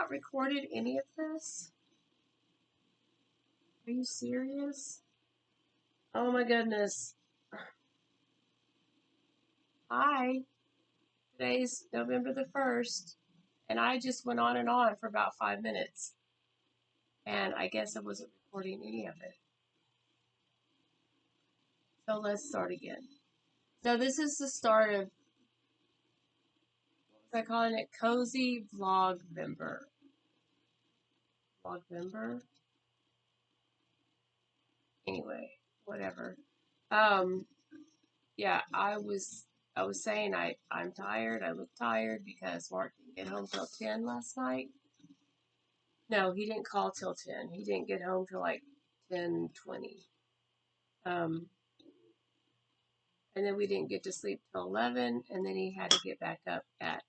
not recorded any of this? Are you serious? Oh my goodness. Hi. Today's November the 1st, and I just went on and on for about 5 minutes. And I guess I wasn't recording any of it. So let's start again. So this is the start of, what was I calling it? Cozy Vlogvember. Vlogvember? Anyway, whatever. Yeah, I was saying I'm tired. I look tired because Mark didn't get home till 10 last night. No, he didn't call till 10. He didn't get home till like 10:20. And then we didn't get to sleep till 11, and then he had to get back up at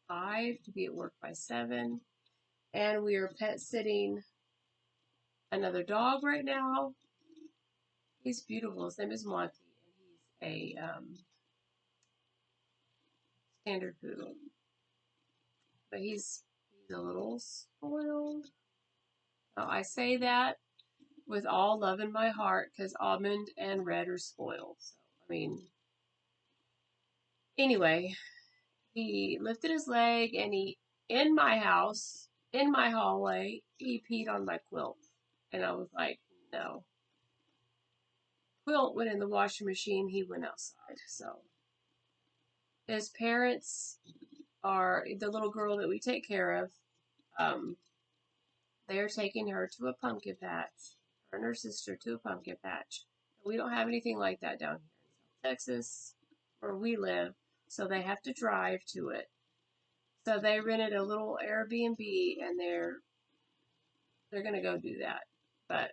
5 to be at work by 7. And we are pet sitting another dog right now. He's beautiful. His name is Monty, and he's a standard poodle. But he's a little spoiled. Now, I say that with all love in my heart because Almond and Red are spoiled. So, I mean, anyway, he lifted his leg and in my house, in my hallway, he peed on my quilt. And I was like, no. Quilt went in the washing machine, he went outside. So, his parents are the little girl that we take care of. They're taking her to a pumpkin patch, her and her sister to a pumpkin patch. We don't have anything like that down here in South Texas, where we live, so they have to drive to it. So they rented a little Airbnb, and they're gonna go do that. But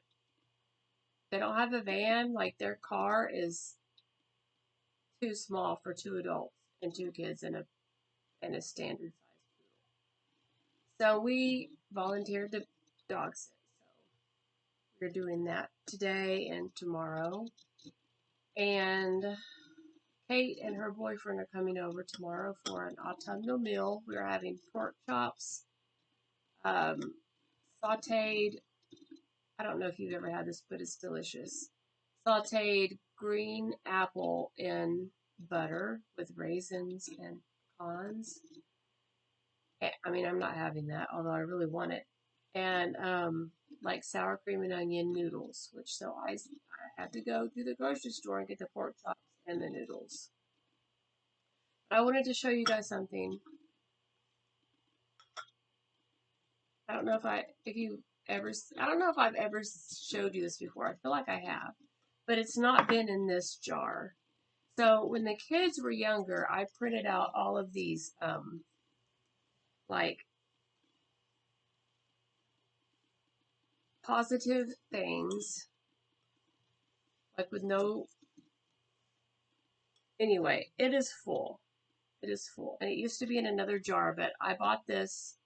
they don't have a van. Like, their car is too small for 2 adults and 2 kids and a standard size poodle. So we volunteered to dog sit. So we're doing that today and tomorrow. And Kate and her boyfriend are coming over tomorrow for an autumnal meal. We're having pork chops, sauteed. I don't know if you've ever had this, but it's delicious. Sauteed green apple in butter with raisins and pecans. I mean, I'm not having that, although I really want it. And like sour cream and onion noodles, so I had to go to the grocery store and get the pork chops and the noodles. I wanted to show you guys something. I don't know if I've ever showed you this before. I feel like I have, but it's not been in this jar. So when the kids were younger, I printed out all of these, like positive things, like with no, anyway, it is full. It is full. And it used to be in another jar, but I bought this.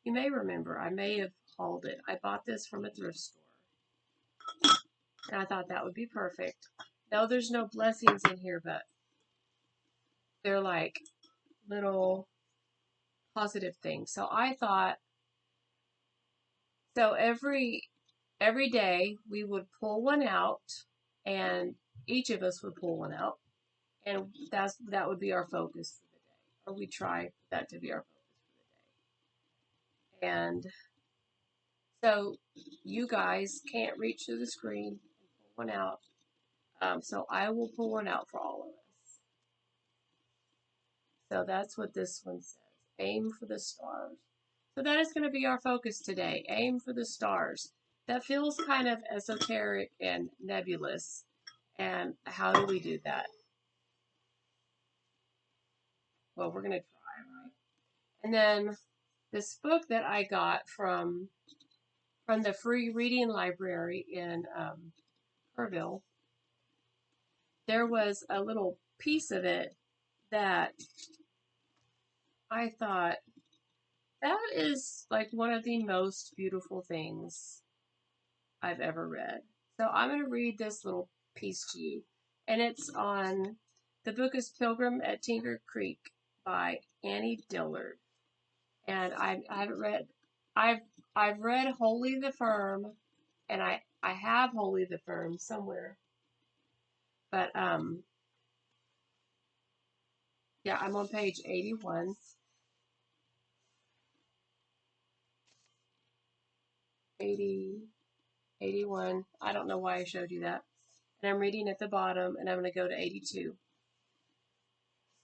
You may remember, I may have hauled it. I bought this from a thrift store. And I thought that would be perfect. No, there's no blessings in here, but they're like little positive things. So I thought, so every day we would pull one out, and each of us would pull one out, and that would be our focus for the day, or we try that to be our focus for the day. And so you guys can't reach through the screen and pull one out. So I will pull one out for all of us. So that's what this one says. Aim for the stars. So that is going to be our focus today. Aim for the stars. That feels kind of esoteric and nebulous. And how do we do that? Well, we're going to try, right? And then this book that I got from the free reading library in Frugal, there was a little piece of it that I thought, that is like one of the most beautiful things I've ever read. So I'm going to read this little piece to you. And it's on, the book is Pilgrim at Tinker Creek by Annie Dillard. And I haven't read. I've I've read Holy the Firm, and I have Holy the Firm somewhere. But yeah, I'm on page 81. 80, 81. I don't know why I showed you that. And I'm reading at the bottom, and I'm going to go to 82.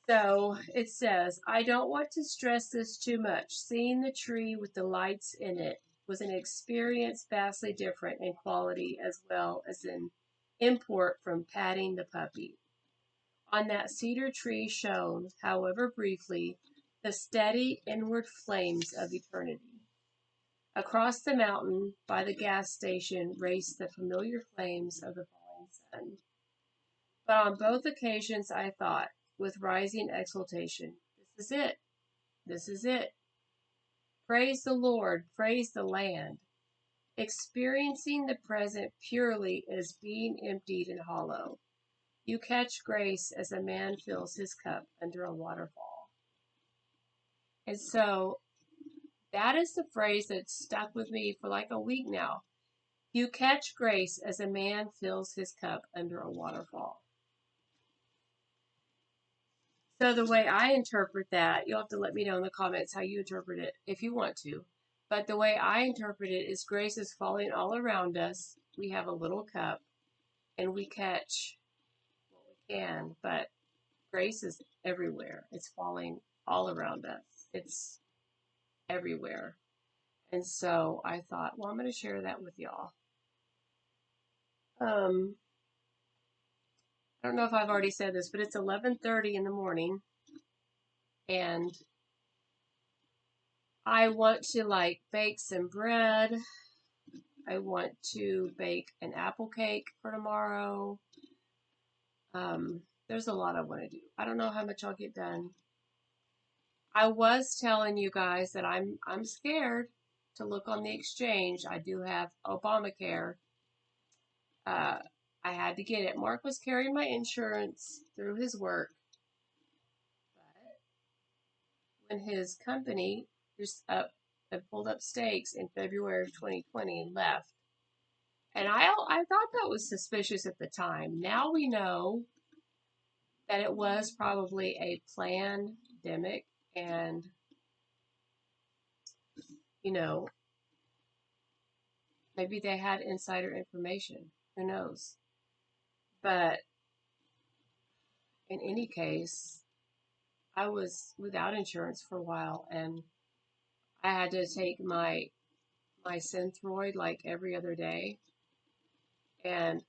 So it says, I don't want to stress this too much. Seeing the tree with the lights in it was an experience vastly different in quality as well as in import from patting the puppy. On that cedar tree shone, however briefly, the steady inward flames of eternity. Across the mountain, by the gas station, raced the familiar flames of the falling sun. But on both occasions I thought, with rising exultation, this is it, this is it. Praise the Lord, praise the land. Experiencing the present purely as being emptied and hollow. You catch grace as a man fills his cup under a waterfall. And so that is the phrase that's stuck with me for like a week now. You catch grace as a man fills his cup under a waterfall. So the way I interpret that, you'll have to let me know in the comments how you interpret it if you want to. But the way I interpret it is grace is falling all around us. We have a little cup and we catch what we can, but grace is everywhere. It's falling all around us. It's everywhere. And so I thought, well, I'm going to share that with y'all. I don't know if I've already said this, but it's 11:30 in the morning, and I want to like bake some bread. I want to bake an apple cake for tomorrow. There's a lot I want to do. I don't know how much I'll get done. I was telling you guys that I'm scared to look on the exchange. I do have Obamacare. Uh, I had to get it. Mark was carrying my insurance through his work, but when his company just pulled up stakes in February of 2020 and left. And I thought that was suspicious at the time. Now we know that it was probably a pandemic and, you know, maybe they had insider information. Who knows? But in any case, I was without insurance for a while and I had to take my Synthroid like every other day. And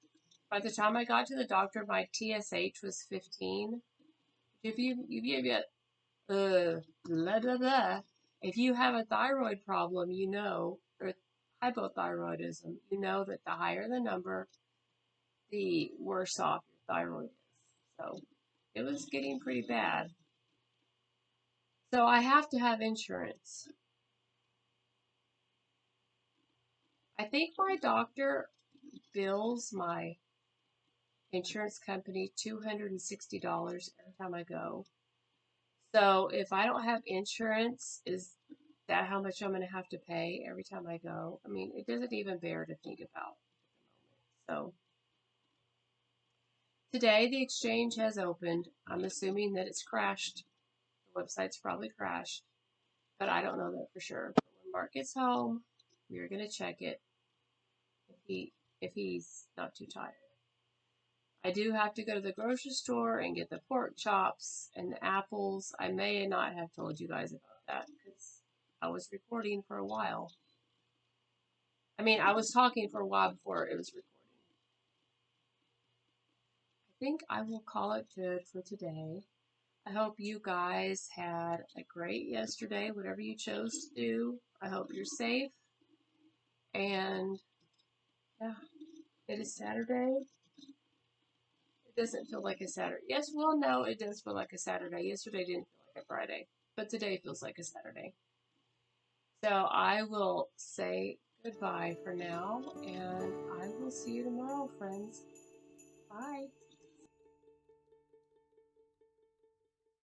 by the time I got to the doctor, my TSH was 15. If you get blah blah blah, if you have a thyroid problem, you know, or hypothyroidism, you know that the higher the number, the worse off your thyroid is. So it was getting pretty bad. So I have to have insurance. I think my doctor bills my insurance company $260 every time I go. So if I don't have insurance, is that how much I'm going to have to pay every time I go? I mean, it doesn't even bear to think about at the moment. So today the exchange has opened. I'm assuming that it's crashed. The website's probably crashed, but I don't know that for sure. But when Mark gets home, we're going to check it if he's not too tired. I do have to go to the grocery store and get the pork chops and the apples. I may not have told you guys about that because I was recording for a while. I mean, I was talking for a while before it was recording. I think I will call it good for today. I hope you guys had a great yesterday, whatever you chose to do. I hope you're safe. And yeah, it is Saturday. It doesn't feel like a Saturday. Yes, well, no, it does feel like a Saturday. Yesterday didn't feel like a Friday, but today feels like a Saturday. So I will say goodbye for now, and I will see you tomorrow, friends. Bye.